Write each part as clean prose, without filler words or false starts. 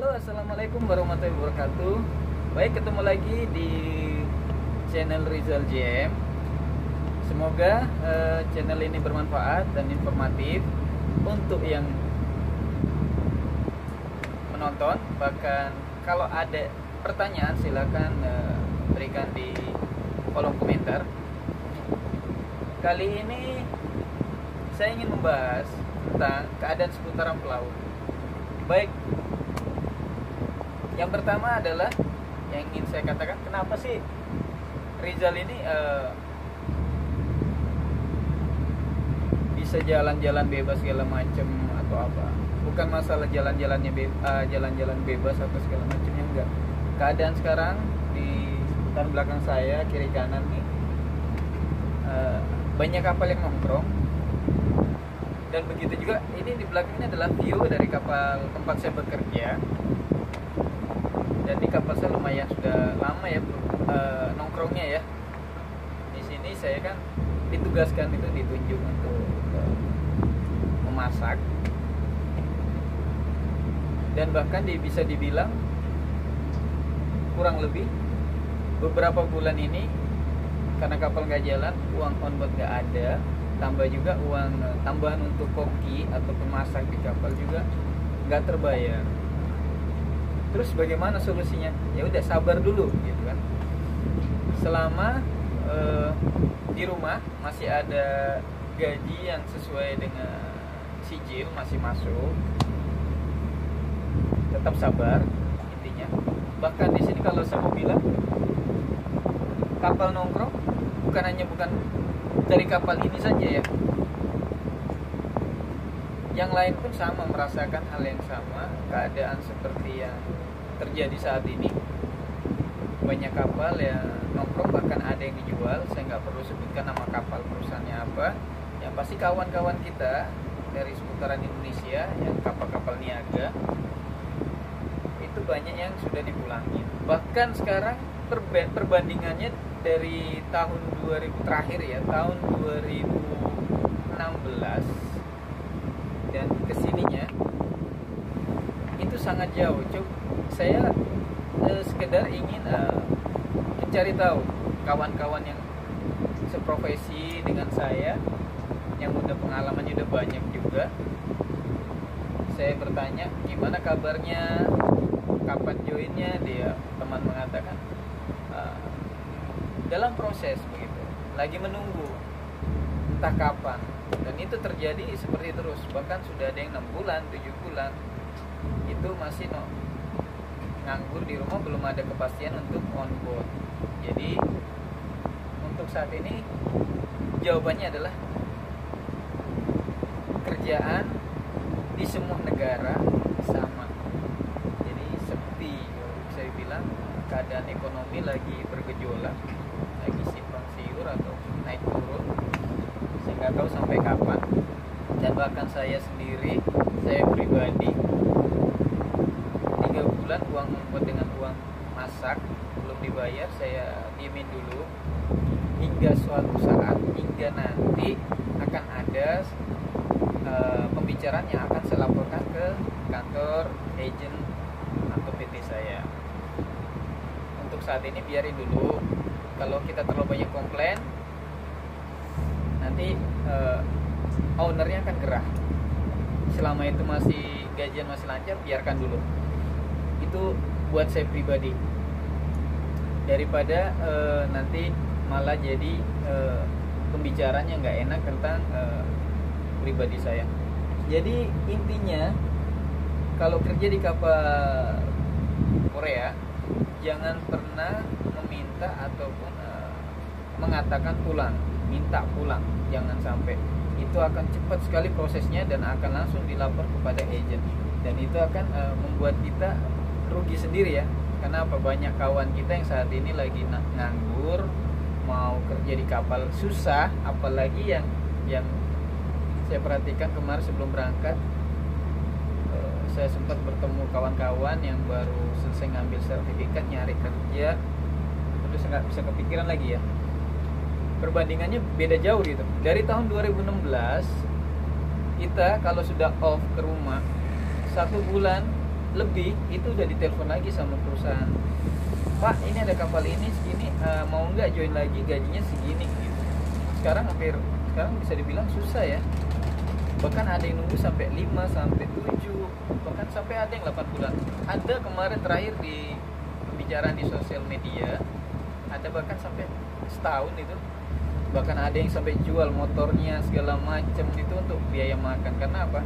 Halo, assalamualaikum warahmatullahi wabarakatuh. Baik, ketemu lagi di channel Rizal JM. Semoga channel ini bermanfaat dan informatif untuk yang menonton. Bahkan kalau ada pertanyaan silakan berikan di kolom komentar. Kali ini saya ingin membahas tentang keadaan seputaran pelaut. Baik, yang pertama adalah yang ingin saya katakan, kenapa sih Rizal ini bisa jalan-jalan bebas segala macam atau apa? Bukan masalah jalan-jalan bebas atau segala macamnya, enggak. Keadaan sekarang di seputar belakang saya, kiri kanan nih, banyak kapal yang nongkrong. Dan begitu juga, ini di belakang ini adalah view dari kapal tempat saya bekerja. Dan di kapal saya lumayan sudah lama ya nongkrongnya ya. Di sini saya kan ditugaskan, itu ditunjuk untuk memasak. Dan bahkan bisa dibilang kurang lebih beberapa bulan ini, karena kapal nggak jalan, uang onboard nggak ada, tambah juga uang tambahan untuk koki atau pemasak di kapal juga nggak terbayar. Terus bagaimana solusinya? Ya udah, sabar dulu gitu kan. Selama di rumah masih ada gaji yang sesuai dengan sijil masih masuk, tetap sabar intinya. Bahkan di sini kalau saya mau bilang, kapal nongkrong bukan dari kapal ini saja ya, yang lain pun sama merasakan hal yang sama, keadaan seperti yang terjadi saat ini. Banyak kapal yang nongkrong, bahkan ada yang dijual. Saya nggak perlu sebutkan nama kapal, perusahaannya apa. Yang pasti kawan-kawan kita dari seputaran Indonesia yang kapal-kapal niaga itu banyak yang sudah dipulangin. Bahkan sekarang perbandingannya dari tahun 2000 terakhir ya, tahun 2016 dan kesininya itu sangat jauh. Saya sekedar ingin mencari tahu kawan-kawan yang seprofesi dengan saya, yang udah pengalamannya udah banyak juga. Saya bertanya gimana kabarnya, kapan joinnya, dia teman mengatakan dalam proses begitu, lagi menunggu entah kapan. Dan itu terjadi seperti terus, bahkan sudah ada yang 6 bulan, 7 bulan itu masih nganggur di rumah, belum ada kepastian untuk on board. Jadi untuk saat ini jawabannya adalah kerjaan di semua negara sama. Jadi seperti saya bilang, keadaan ekonomi lagi bergejolak, lagi simpang siur atau naik turun. Saya nggak tahu sampai kapan. Dan bahkan saya sendiri, saya pribadi 3 bulan uang membuat dengan uang masak belum dibayar, saya diemin dulu hingga suatu saat, hingga nanti akan ada pembicaraan yang akan saya laporkan ke kantor agent atau PT saya. Untuk saat ini biarin dulu. Kalau kita terlalu banyak komplain, nanti ownernya akan gerah. Selama itu masih gajian masih lancar, biarkan dulu. Itu buat saya pribadi, daripada nanti malah jadi pembicaranya nggak enak tentang pribadi saya. Jadi intinya, kalau kerja di kapal Korea, jangan pernah meminta ataupun mengatakan pulang, minta pulang, jangan sampai. Itu akan cepat sekali prosesnya dan akan langsung dilapor kepada agent, dan itu akan membuat kita rugi sendiri ya. Karena apa, banyak kawan kita yang saat ini lagi nganggur, mau kerja di kapal susah. Apalagi yang saya perhatikan kemarin sebelum berangkat, saya sempat bertemu kawan-kawan yang baru selesai ngambil sertifikat, nyari kerja, terus nggak bisa kepikiran lagi ya. Perbandingannya beda jauh gitu. Dari tahun 2016 kita kalau sudah off ke rumah 1 bulan lebih itu udah ditelepon lagi sama perusahaan, Pak ini ada kapal ini segini, mau nggak join lagi, gajinya segini gitu. Sekarang bisa dibilang susah ya, bahkan ada yang nunggu sampai 5 sampai 7, bahkan sampai ada yang 8 bulan. Ada kemarin terakhir di pembicaraan di sosial media, ada bahkan sampai setahun itu, bahkan ada yang sampai jual motornya segala macam itu untuk biaya makan. Karena apa?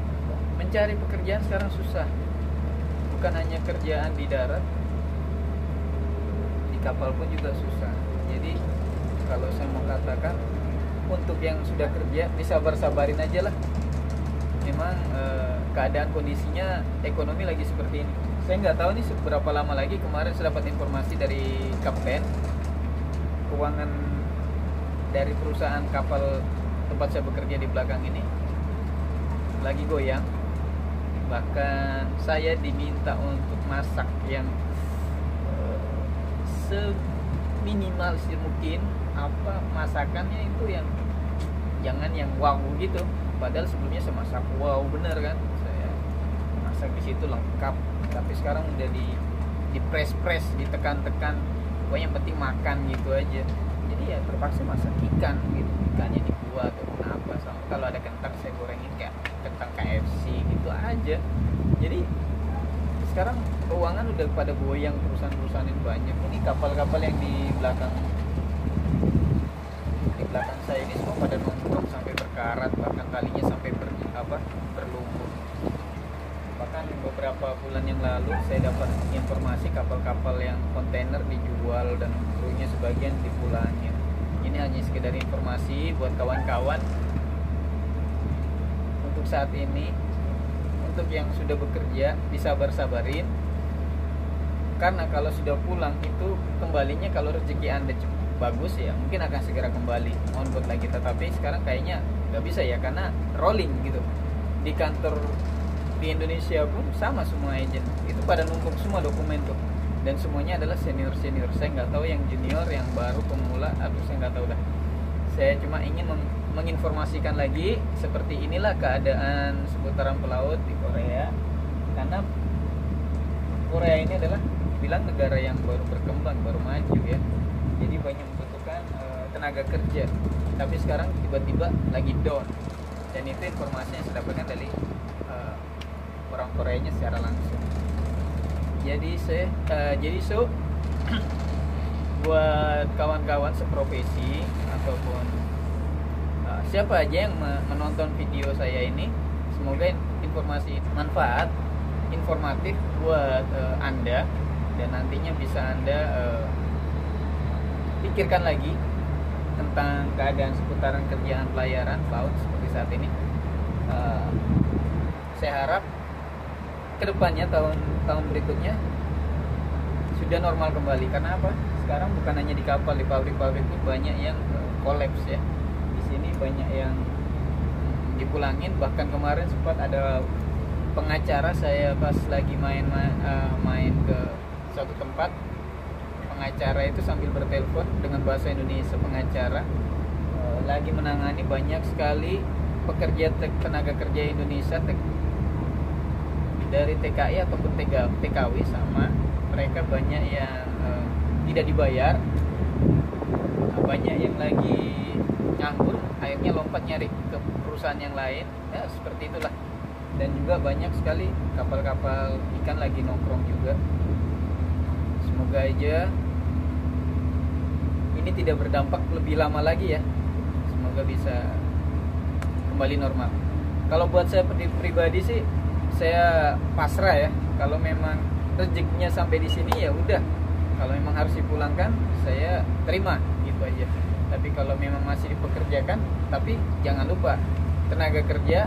Mencari pekerjaan sekarang susah, bukan hanya kerjaan di darat, di kapal pun juga susah. Jadi kalau saya mau katakan, untuk yang sudah kerja disabar-sabarin aja lah. Memang keadaan kondisinya ekonomi lagi seperti ini. Saya nggak tahu nih seberapa lama lagi. Kemarin saya dapat informasi dari kapten, keuangan dari perusahaan kapal tempat saya bekerja di belakang ini lagi goyang. Bahkan saya diminta untuk masak yang seminimal mungkin, apa masakannya itu yang jangan yang wow gitu. Padahal sebelumnya saya masak wow bener kan, saya masak di situ lengkap. Tapi sekarang udah di press ditekan-tekan, pokoknya yang penting makan gitu aja. Jadi ya terpaksa masak ikan gitu, ikannya dibuat ataupun apa, sama kalau ada kentang saya gorengin kayak kentang KFC gitu aja. Jadi sekarang keuangan udah pada goyang, perusahaan-perusahaan yang banyak. Ini kapal-kapal yang di belakang saya ini semua pada nongkrong sampai berkarat, bahkan talinya sampai berlumur. Bahkan beberapa bulan yang lalu saya dapat informasi kapal-kapal yang kontainer dijual dan krunya sebagian dipulangin. Ini hanya sekedar informasi buat kawan-kawan. Untuk saat ini, untuk yang sudah bekerja disabar-sabarin, karena kalau sudah pulang itu kembalinya kalau rezeki Anda bagus ya mungkin akan segera kembali on board lagi. Tetapi sekarang kayaknya nggak bisa ya, karena rolling gitu. Di kantor di Indonesia pun sama, semua agent itu pada numpuk semua dokumen tuh, dan semuanya adalah senior. Saya nggak tahu yang junior, yang baru pemula, atau saya nggak tahu dah. Saya cuma ingin menginformasikan lagi seperti inilah keadaan seputaran pelaut di Korea. Karena Korea ini adalah bilang negara yang baru berkembang, baru maju ya. Jadi banyak membutuhkan tenaga kerja. Tapi sekarang tiba-tiba lagi down. Dan itu informasinya saya dapatkan dari orang Koreanya secara langsung. Jadi buat kawan-kawan seprofesi ataupun siapa aja yang menonton video saya ini, semoga informasi manfaat, informatif buat Anda, dan nantinya bisa Anda pikirkan lagi tentang keadaan seputaran kerjaan pelayaran laut seperti saat ini. Saya harap kedepannya, tahun berikutnya sudah normal kembali. Karena apa? Sekarang bukan hanya di kapal, di pabrik-pabrik pun banyak yang kolaps ya. Di sini banyak yang dipulangin. Bahkan kemarin sempat ada pengacara, saya pas lagi main ke suatu tempat, pengacara itu sambil bertelepon dengan bahasa Indonesia. Pengacara lagi menangani banyak sekali tenaga kerja Indonesia dari TKI ataupun TKW, sama mereka banyak yang tidak dibayar, banyak yang lagi nganggur, akhirnya lompat nyari ke perusahaan yang lain ya, seperti itulah. Dan juga banyak sekali kapal-kapal ikan lagi nongkrong juga. Semoga aja ini tidak berdampak lebih lama lagi ya, semoga bisa kembali normal. Kalau buat saya pribadi sih, saya pasrah ya. Kalau memang rezekinya sampai di sini ya udah. Kalau memang harus dipulangkan, saya terima gitu aja. Tapi kalau memang masih dipekerjakan, tapi jangan lupa tenaga kerja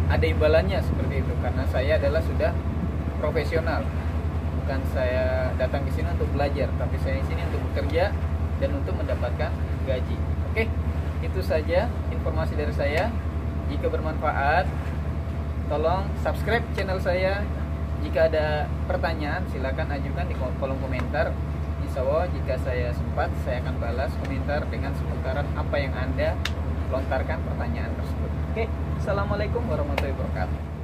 ada imbalannya seperti itu. Karena saya adalah sudah profesional. Bukan saya datang ke sini untuk belajar, tapi saya di sini untuk bekerja dan untuk mendapatkan gaji. Oke, itu saja informasi dari saya. Jika bermanfaat, tolong subscribe channel saya. Jika ada pertanyaan, silakan ajukan di kolom komentar. Insya Allah jika saya sempat, saya akan balas komentar dengan seputaran apa yang Anda lontarkan pertanyaan tersebut. Oke, assalamualaikum warahmatullahi wabarakatuh.